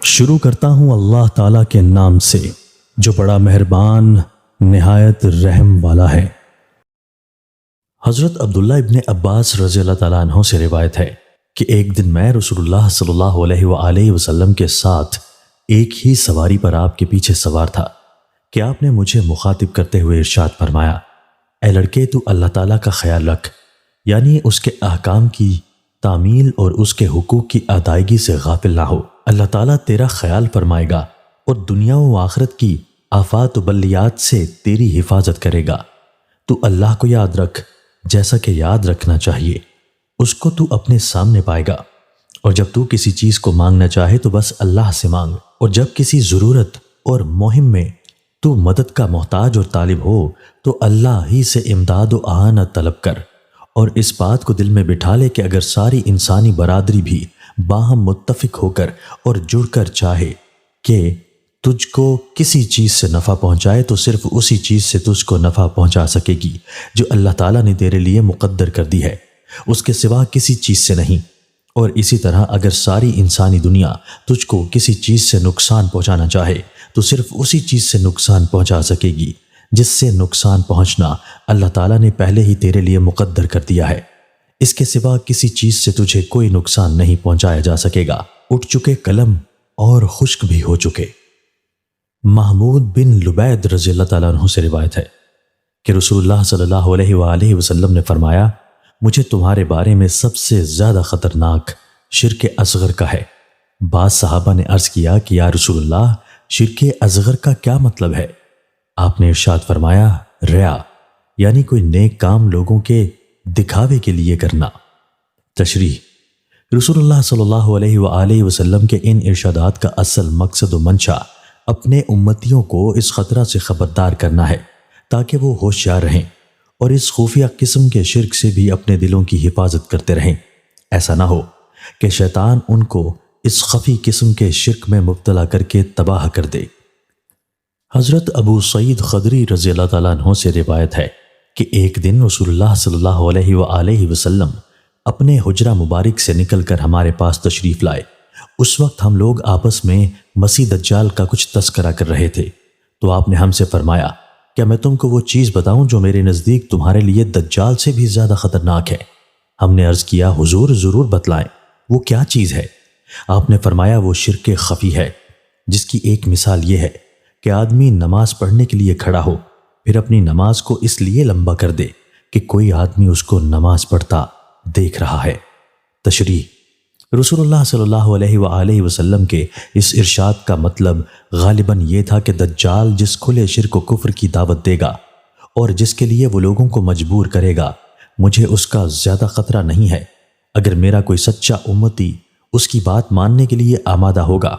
شروع کرتا ہوں اللہ تعالیٰ کے نام سے جو بڑا مہربان نہایت رحم والا ہے۔ حضرت عبداللہ ابن عباس رضی اللہ تعالیٰ عنہ سے روایت ہے کہ ایک دن میں رسول اللہ صلی اللہ علیہ وآلہ وسلم کے ساتھ ایک ہی سواری پر آپ کے پیچھے سوار تھا کہ آپ نے مجھے مخاطب کرتے ہوئے ارشاد فرمایا، اے لڑکے تو اللہ تعالیٰ کا خیال رکھ، یعنی اس کے احکام کی تعمیل اور اس کے حقوق کی ادائیگی سے غافل نہ ہو۔ اللہ تعالیٰ تیرا خیال فرمائے گا اور دنیا و آخرت کی آفات و بلیات سے تیری حفاظت کرے گا۔ تو اللہ کو یاد رکھ جیسا کہ یاد رکھنا چاہیے، اس کو تو اپنے سامنے پائے گا، اور جب تو کسی چیز کو مانگنا چاہے تو بس اللہ سے مانگ، اور جب کسی ضرورت اور مہم میں تو مدد کا محتاج اور طالب ہو تو اللہ ہی سے امداد و اعانت طلب کر، اور اس بات کو دل میں بٹھا لے کہ اگر ساری انسانی برادری بھی باہم متفق ہو کر اور جڑ کر چاہے کہ تجھ کو کسی چیز سے نفع پہنچائے تو صرف اسی چیز سے تجھ کو نفع پہنچا سکے گی جو اللہ تعالیٰ نے تیرے لیے مقدر کر دی ہے، اس کے سوا کسی چیز سے نہیں۔ اور اسی طرح اگر ساری انسانی دنیا تجھ کو کسی چیز سے نقصان پہنچانا چاہے تو صرف اسی چیز سے نقصان پہنچا سکے گی جس سے نقصان پہنچنا اللہ تعالیٰ نے پہلے ہی تیرے لیے مقدر کر دیا ہے، اس کے سوا کسی چیز سے تجھے کوئی نقصان نہیں پہنچایا جا سکے گا۔ اٹھ چکے قلم اور خشک بھی ہو چکے۔ محمود بن لبید رضی اللہ تعالیٰ عنہ سے روایت ہے کہ رسول اللہ صلی اللہ علیہ وآلہ وسلم نے فرمایا، مجھے تمہارے بارے میں سب سے زیادہ خطرناک شرک اصغر کا ہے۔ بعض صحابہ نے عرض کیا کہ یا رسول اللہ، شرک اصغر کا کیا مطلب ہے؟ آپ نے ارشاد فرمایا، ریا، یعنی کوئی نیک کام لوگوں کے دکھاوے کے لیے کرنا۔ تشریح: رسول اللہ صلی اللہ علیہ وآلہ وسلم کے ان ارشادات کا اصل مقصد و منشا اپنے امتیوں کو اس خطرہ سے خبردار کرنا ہے تاکہ وہ ہوشیار رہیں اور اس خفیہ قسم کے شرک سے بھی اپنے دلوں کی حفاظت کرتے رہیں۔ ایسا نہ ہو کہ شیطان ان کو اس خفی قسم کے شرک میں مبتلا کر کے تباہ کر دے۔ حضرت ابو سعید خدری رضی اللہ تعالیٰ عنہ سے روایت ہے کہ ایک دن رسول اللہ صلی اللہ علیہ وآلہ وسلم اپنے حجرہ مبارک سے نکل کر ہمارے پاس تشریف لائے۔ اس وقت ہم لوگ آپس میں مسیح دجال کا کچھ تذکرہ کر رہے تھے، تو آپ نے ہم سے فرمایا، کیا میں تم کو وہ چیز بتاؤں جو میرے نزدیک تمہارے لیے دجال سے بھی زیادہ خطرناک ہے؟ ہم نے عرض کیا، حضور ضرور بتلائیں، وہ کیا چیز ہے؟ آپ نے فرمایا، وہ شرک خفی ہے، جس کی ایک مثال یہ ہے کہ آدمی نماز پڑھنے کے لیے کھڑا ہو، پھر اپنی نماز کو اس لیے لمبا کر دے کہ کوئی آدمی اس کو نماز پڑھتا دیکھ رہا ہے۔ تشریح: رسول اللہ صلی اللہ علیہ وآلہ وسلم کے اس ارشاد کا مطلب غالباً یہ تھا کہ دجال جس کھلے شرک و کفر کی دعوت دے گا اور جس کے لیے وہ لوگوں کو مجبور کرے گا، مجھے اس کا زیادہ خطرہ نہیں ہے اگر میرا کوئی سچا امتی اس کی بات ماننے کے لیے آمادہ ہوگا،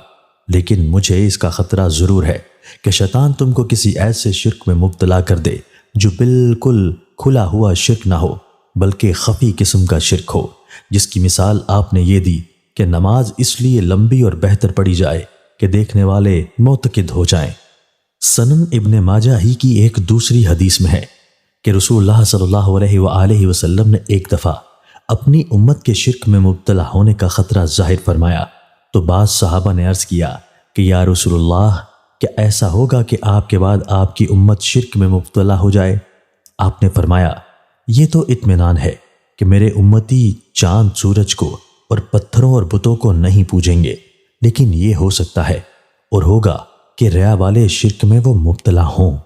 لیکن مجھے اس کا خطرہ ضرور ہے کہ شیطان تم کو کسی ایسے شرک میں مبتلا کر دے جو بالکل کھلا ہوا شرک نہ ہو بلکہ خفی قسم کا شرک ہو، جس کی مثال آپ نے یہ دی کہ نماز اس لیے لمبی اور بہتر پڑھی جائے کہ دیکھنے والے معتقد ہو جائیں۔ سنن ابن ماجہ ہی کی ایک دوسری حدیث میں ہے کہ رسول اللہ صلی اللہ علیہ وآلہ وسلم نے ایک دفعہ اپنی امت کے شرک میں مبتلا ہونے کا خطرہ ظاہر فرمایا، تو بعض صحابہ نے عرض کیا کہ یا رسول اللہ، کیا ایسا ہوگا کہ آپ کے بعد آپ کی امت شرک میں مبتلا ہو جائے؟ آپ نے فرمایا، یہ تو اطمینان ہے کہ میرے امتی چاند سورج کو اور پتھروں اور بتوں کو نہیں پوجیں گے، لیکن یہ ہو سکتا ہے اور ہوگا کہ ریا والے شرک میں وہ مبتلا ہوں۔